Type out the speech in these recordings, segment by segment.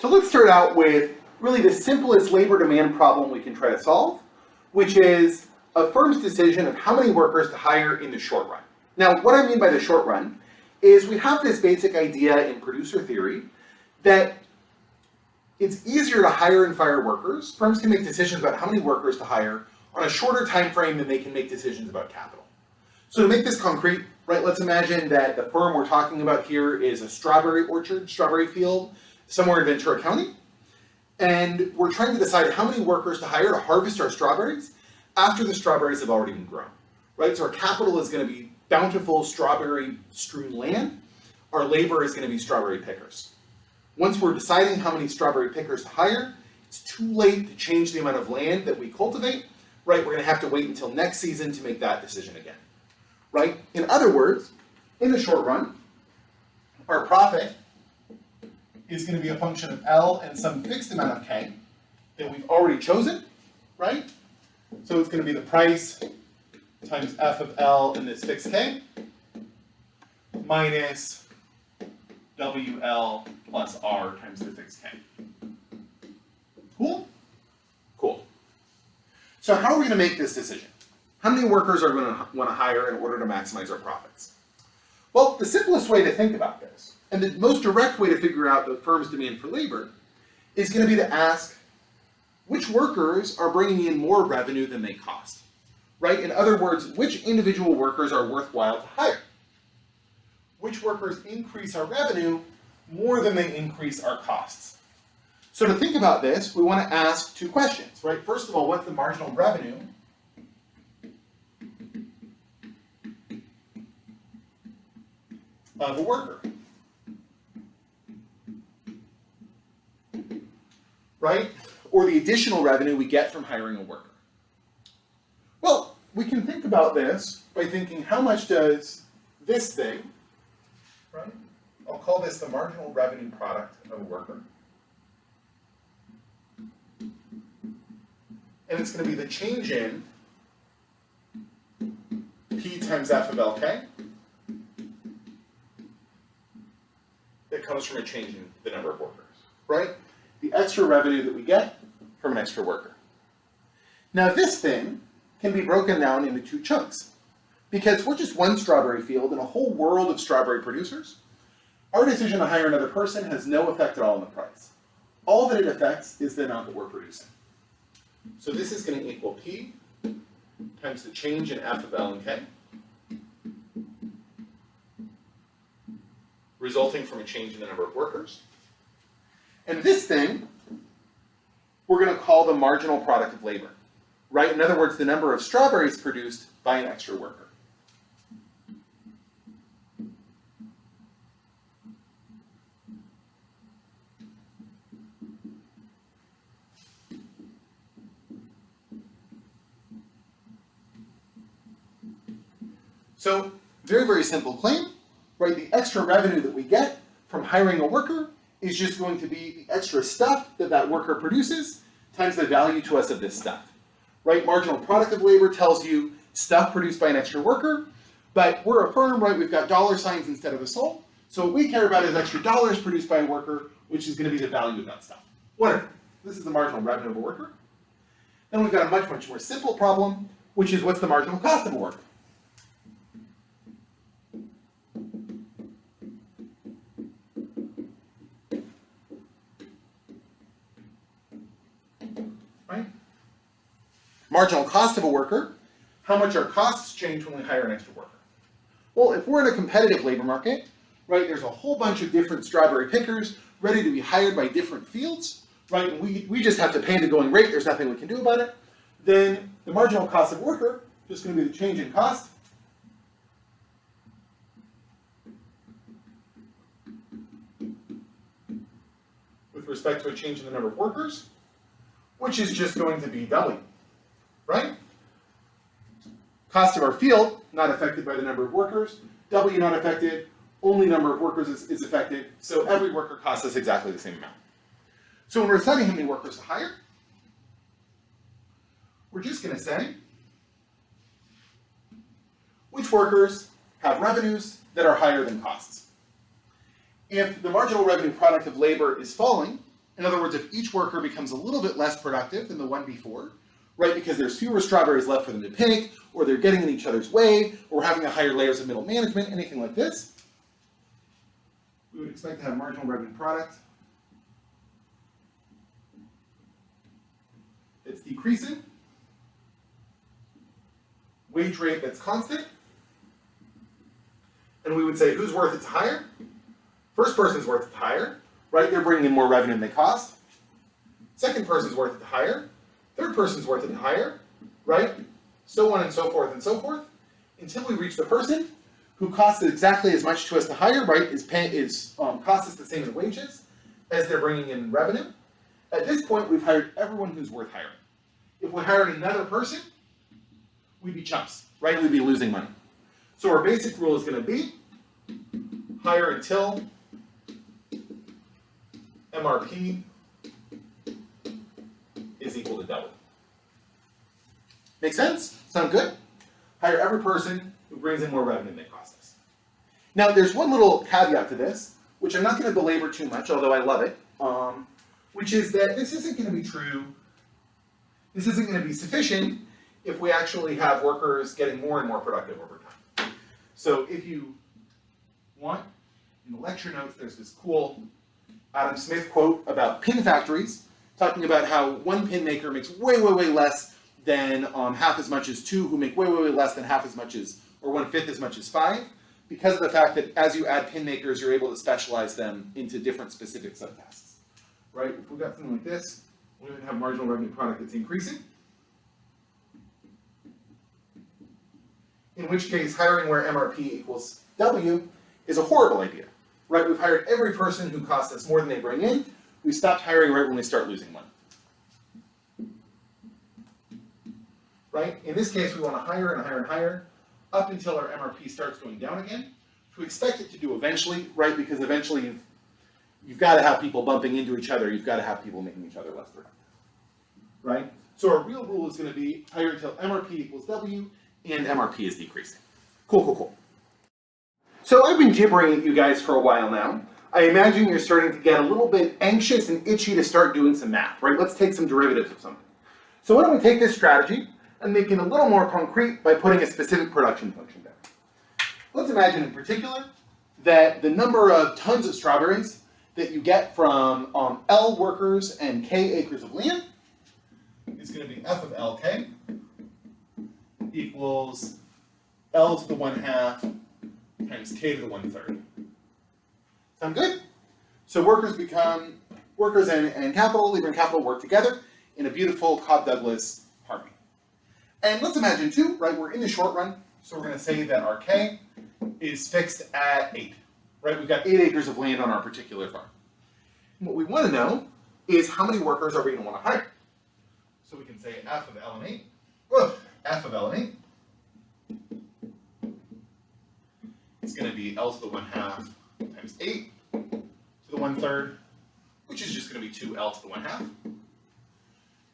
So let's start out with really the simplest labor demand problem we can try to solve, which is a firm's decision of how many workers to hire in the short run. Now, what I mean by the short run is we have this basic idea in producer theory that it's easier to hire and fire workers. Firms can make decisions about how many workers to hire on a shorter time frame than they can make decisions about capital. So to make this concrete, right, let's imagine that the firm we're talking about here is a strawberry orchard, strawberry field, somewhere in Ventura County. And we're trying to decide how many workers to hire to harvest our strawberries after the strawberries have already been grown, right? So our capital is going to be bountiful strawberry strewn land. Our labor is going to be strawberry pickers. Once we're deciding how many strawberry pickers to hire, it's too late to change the amount of land that we cultivate, right? We're going to have to wait until next season to make that decision again, right? In other words, in the short run, our profit is going to be a function of L and some fixed amount of K that we've already chosen, right? So it's going to be the price times F of L in this fixed K minus WL plus R times the fixed K. Cool? Cool. So how are we going to make this decision? How many workers are we going to want to hire in order to maximize our profits? Well, the simplest way to think about this, and the most direct way to figure out the firm's demand for labor, is going to be to ask which workers are bringing in more revenue than they cost, right? In other words, which individual workers are worthwhile to hire? Which workers increase our revenue more than they increase our costs? So to think about this, we want to ask two questions, right? First of all, what's the marginal revenue of a worker? Right? Or the additional revenue we get from hiring a worker. Well, we can think about this by thinking how much does this thing, right? I'll call this the marginal revenue product of a worker. And it's going to be the change in P times F of LK that comes from a change in the number of workers, right? The extra revenue that we get from an extra worker. Now this thing can be broken down into two chunks. Because we're just one strawberry field in a whole world of strawberry producers, our decision to hire another person has no effect at all on the price. All that it affects is the amount that we're producing. So this is going to equal P times the change in F of L and K, resulting from a change in the number of workers. And this thing, we're going to call the marginal product of labor, right? In other words, the number of strawberries produced by an extra worker. So, very, very simple claim, right? The extra revenue that we get from hiring a worker is just going to be the extra stuff that that worker produces times the value to us of this stuff, right? Marginal product of labor tells you stuff produced by an extra worker, but we're a firm, right? We've got dollar signs instead of a soul. So what we care about is extra dollars produced by a worker, which is going to be the value of that stuff. Whatever. This is the marginal revenue of a worker. Then we've got a much, much more simple problem, which is what's the marginal cost of a worker? Right? Marginal cost of a worker, how much our costs change when we hire an extra worker. Well, if we're in a competitive labor market, right, there's a whole bunch of different strawberry pickers ready to be hired by different fields, right, and we just have to pay the going rate, there's nothing we can do about it, then the marginal cost of a worker is just going to be the change in cost with respect to a change in the number of workers, which is just going to be W, right? Cost of our field, not affected by the number of workers. W not affected, only number of workers is affected, so every worker costs us exactly the same amount. So when we're deciding how many workers to hire, we're just going to say which workers have revenues that are higher than costs. If the marginal revenue product of labor is falling, In other words, if each worker becomes a little bit less productive than the one before, right, because there's fewer strawberries left for them to pick, or they're getting in each other's way, or we're having higher layers of middle management, anything like this, we would expect to have marginal revenue product. It's decreasing. Wage rate that's constant. And we would say, who's worth it to hire? First person's worth it to hire, right? They're bringing in more revenue than they cost. Second person's worth it to hire. Third person's worth it to hire, right? So on and so forth, until we reach the person who costs exactly as much to us to hire, right? Costs us the same in wages as they're bringing in revenue. At this point, we've hired everyone who's worth hiring. If we hired another person, we'd be chumps, right? We'd be losing money. So our basic rule is going to be hire until MRP is equal to double. Make sense? Sound good? Hire every person who brings in more revenue than they cost us. Now, there's one little caveat to this, which I'm not going to belabor too much, although I love it, which is that this isn't going to be true, this isn't going to be sufficient if we actually have workers getting more and more productive over time. So if you want, in the lecture notes, there's this cool Adam Smith quote about pin factories, talking about how one pin maker makes way less than half as much as two, who make way less than half as much as, or 1/5 as much as 5, because of the fact that as you add pin makers, you're able to specialize them into different specific subtasks, right? If we got something like this, we would have marginal revenue product that's increasing, in which case hiring where MRP equals W is a horrible idea, right? We've hired every person who costs us more than they bring in. We stopped hiring right when we start losing money. Right? In this case, we want to hire and hire and hire up until our MRP starts going down again, which we expect it to do eventually, right? Because eventually you've got to have people bumping into each other. You've got to have people making each other less productive, right? So our real rule is going to be hire until MRP equals W and MRP is decreasing. Cool. So I've been gibbering at you guys for a while now. I imagine you're starting to get a little bit anxious and itchy to start doing some math, right? Let's take some derivatives of something. So why don't we take this strategy and make it a little more concrete by putting a specific production function down. Let's imagine in particular that the number of tons of strawberries that you get from L workers and K acres of land is going to be F of LK equals L to the 1/2 times K to the 1/3. Sound good? So workers and capital, labor and capital work together in a beautiful Cobb-Douglas harmony. And let's imagine too, right, we're in the short run, so we're going to say that our K is fixed at 8, right? We've got 8 acres of land on our particular farm. And what we want to know is how many workers are we going to want to hire? So we can say F of L and 8, F of L and 8 is going to be L to the 1/2 times 8 to the 1/3, which is just going to be 2L to the 1/2.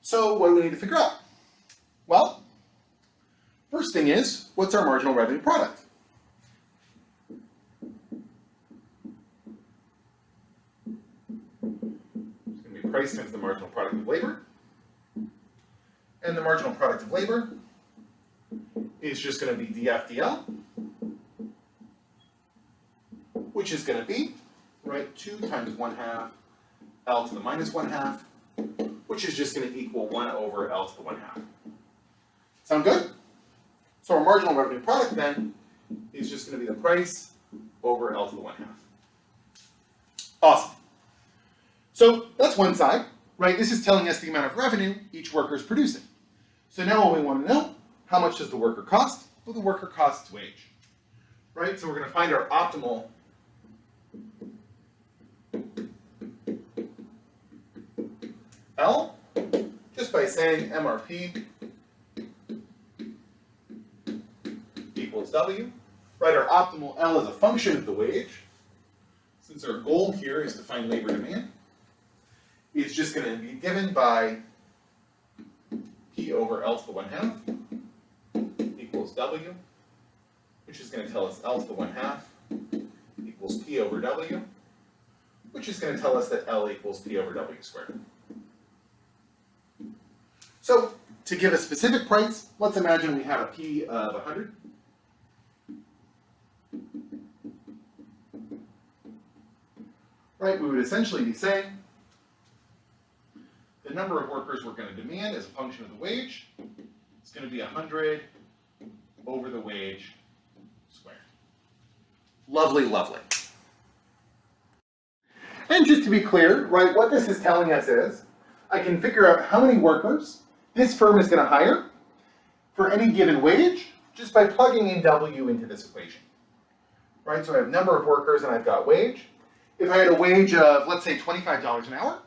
So what do we need to figure out? Well, first thing is, what's our marginal revenue product? It's going to be price times the marginal product of labor. And the marginal product of labor is just going to be dF dL, which is going to be, right, 2 times 1/2 L to the minus 1/2, which is just going to equal 1 over L to the 1/2. Sound good? So our marginal revenue product then is just going to be the price over L to the 1/2. Awesome. So that's one side, right? This is telling us the amount of revenue each worker is producing. So now what we want to know, how much does the worker cost? Well, the worker costs wage, right? So we're going to find our optimal L just by saying MRP equals W, right? Our optimal L is a function of the wage. Since our goal here is to find labor demand, it's just going to be given by P over L to the 1/2 equals W, which is going to tell us L to the 1/2 equals P over W, which is going to tell us that L equals P over W squared. So to give a specific price, let's imagine we have a P of 100. Right, we would essentially be saying the number of workers we're going to demand as a function of the wage is going to be 100 over the wage squared. Lovely, lovely. And just to be clear, right, what this is telling us is I can figure out how many workers this firm is going to hire for any given wage just by plugging in W into this equation. Right, so I have number of workers and I've got wage. If I had a wage of, let's say, $25 an hour,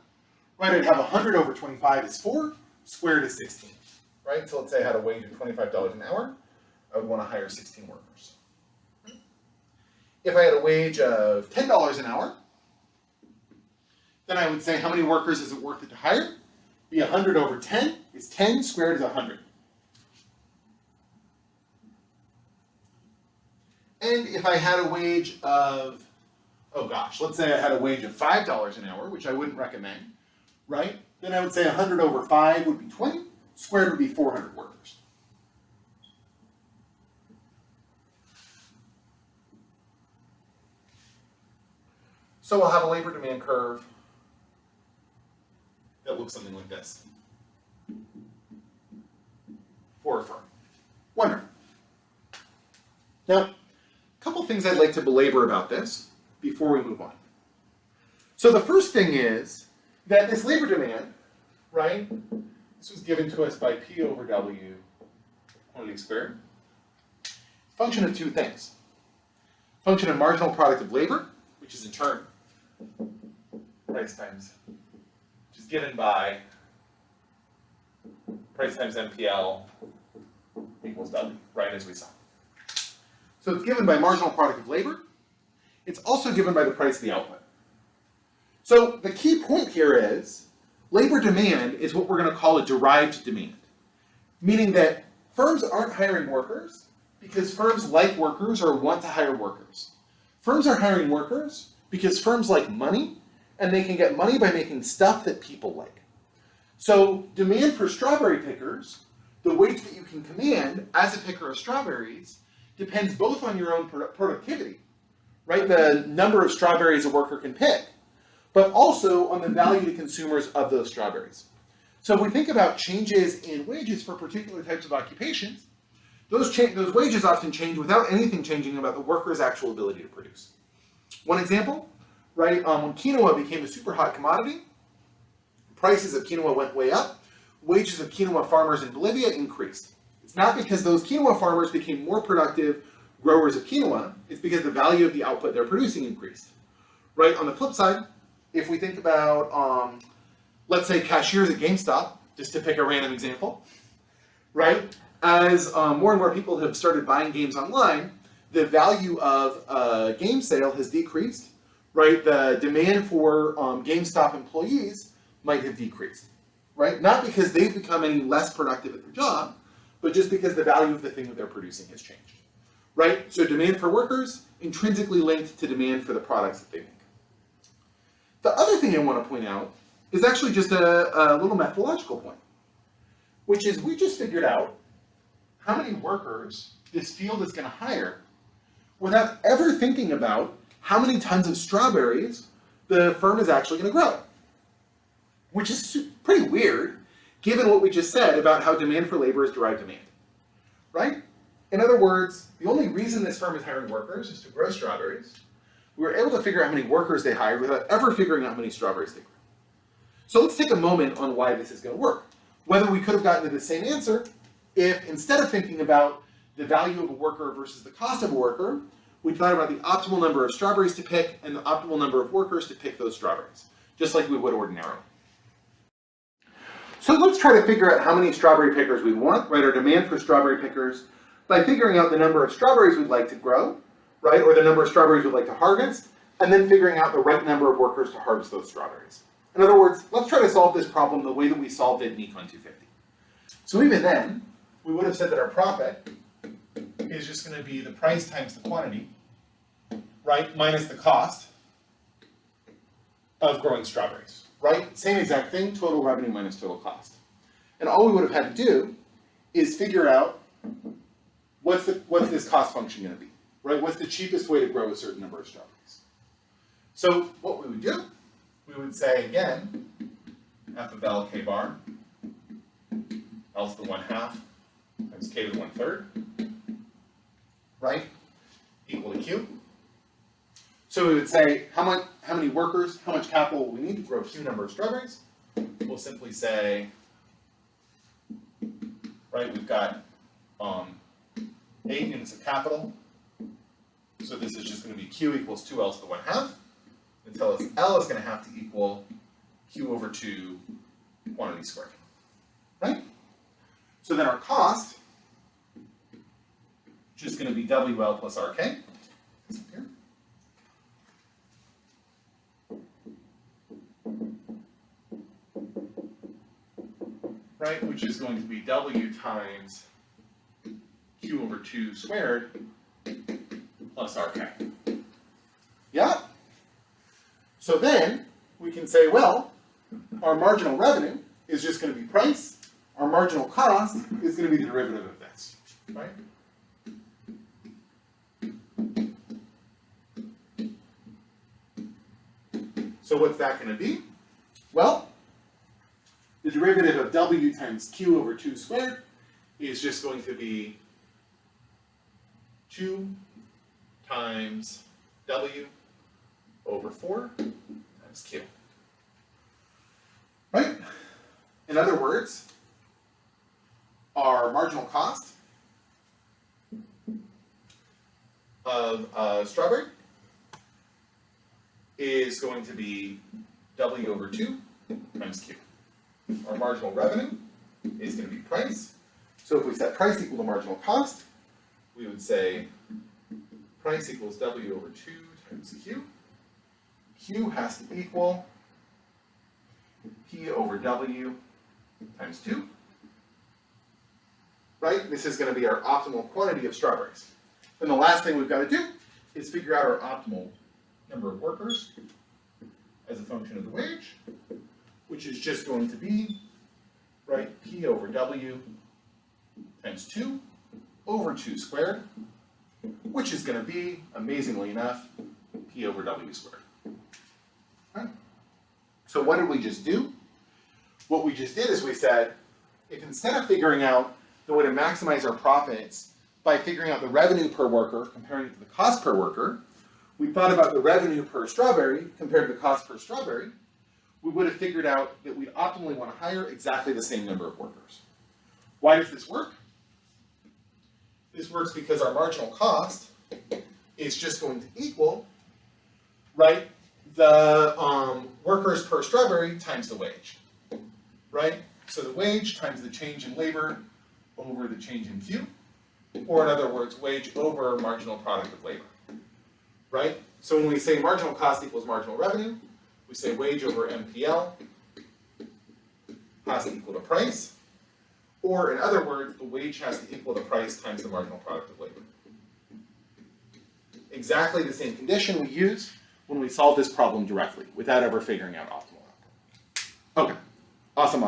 right, I'd have 100 over 25 is 4, squared is 16. Right, so let's say I had a wage of $25 an hour, I would want to hire 16 workers. If I had a wage of $10 an hour, then I would say how many workers is it worth it to hire? Be 100 over 10 is 10, squared is 100. And if I had a wage of, oh gosh, let's say I had a wage of $5 an hour, which I wouldn't recommend, right? Then I would say 100 over 5 would be 20, squared would be 400 workers. So we'll have a labor demand curve that looks something like this for a firm. Wonderful. Now, a couple things I'd like to belabor about this before we move on. So the first thing is that this labor demand, right, this was given to us by P over W quantity squared, function of two things. Function of marginal product of labor, which is in turn price times, which is given by price times MPL equals W, right, as we saw. So it's given by marginal product of labor. It's also given by the price of the output. So the key point here is labor demand is what we're going to call a derived demand, meaning that firms aren't hiring workers because firms like workers or want to hire workers. Firms are hiring workers because firms like money, and they can get money by making stuff that people like. So demand for strawberry pickers, the wage that you can command as a picker of strawberries, depends both on your own productivity, right? The number of strawberries a worker can pick, but also on the value to consumers of those strawberries. So if we think about changes in wages for particular types of occupations, those wages often change without anything changing about the worker's actual ability to produce. One example, right, when quinoa became a super hot commodity, prices of quinoa went way up, wages of quinoa farmers in Bolivia increased. It's not because those quinoa farmers became more productive growers of quinoa, it's because the value of the output they're producing increased. Right, on the flip side, if we think about, let's say cashiers at GameStop, just to pick a random example, right, as more and more people have started buying games online, the value of a game sale has decreased, right? The demand for GameStop employees might have decreased, right? Not because they've become any less productive at their job, but just because the value of the thing that they're producing has changed, right? So demand for workers intrinsically linked to demand for the products that they make. The other thing I want to point out is actually just a little methodological point, which is we just figured out how many workers this field is going to hire without ever thinking about how many tons of strawberries the firm is actually going to grow, which is pretty weird given what we just said about how demand for labor is derived demand, right? In other words, the only reason this firm is hiring workers is to grow strawberries. We were able to figure out how many workers they hired without ever figuring out how many strawberries they grew. So let's take a moment on why this is going to work. Whether we could have gotten to the same answer if instead of thinking about the value of a worker versus the cost of a worker, we thought about the optimal number of strawberries to pick and the optimal number of workers to pick those strawberries, just like we would ordinarily. So let's try to figure out how many strawberry pickers we want, right, our demand for strawberry pickers, by figuring out the number of strawberries we'd like to grow, right, or the number of strawberries we'd like to harvest, and then figuring out the right number of workers to harvest those strawberries. In other words, let's try to solve this problem the way that we solved it in Econ 250. So even then, we would have said that our profit is just going to be the price times the quantity, right, minus the cost of growing strawberries, right? Same exact thing, total revenue minus total cost. And all we would have had to do is figure out what's this cost function going to be, right? What's the cheapest way to grow a certain number of strawberries? So what we would do, we would say again, f of L k bar, L to the 1/2 times k to the 1/3, right? Equal to Q. So we would say how many workers, how much capital we need to grow Q number of strawberries. We'll simply say, right, we've got 8 units of capital. So this is just going to be Q equals 2L to the 1/2. And tell us L is going to have to equal Q over 2 quantity squared, right? So then our cost is just going to be WL plus RK. Here. Right, which is going to be W times Q over 2 squared plus RK. Yeah? So then we can say, well, our marginal revenue is just going to be price. Our marginal cost is going to be the derivative of this, right? So what's that going to be? Well, the derivative of W times Q over 2 squared is just going to be 2 times W over 4 times Q. Right? In other words, our marginal cost of a strawberry is going to be W over 2 times Q. Our marginal revenue is going to be price. So if we set price equal to marginal cost, we would say price equals W over 2 times Q. Q has to equal P over W times 2. Right? This is going to be our optimal quantity of strawberries. And the last thing we've got to do is figure out our optimal number of workers as a function of the wage, which is just going to be, right, P over W times 2 over 2 squared, which is going to be, amazingly enough, P over W squared. Right? So what did we just do? What we just did is we said, if instead of figuring out the way to maximize our profits by figuring out the revenue per worker, comparing it to the cost per worker, we thought about the revenue per strawberry compared to the cost per strawberry, we would have figured out that we'd optimally want to hire exactly the same number of workers. Why does this work? This works because our marginal cost is just going to equal, right, the workers per strawberry times the wage, right? So the wage times the change in labor over the change in Q, or in other words, wage over marginal product of labor, right? So when we say marginal cost equals marginal revenue, we say wage over MPL has to equal to price, or in other words, the wage has to equal the price times the marginal product of labor. Exactly the same condition we use when we solve this problem directly, without ever figuring out optimal output. Okay, awesome.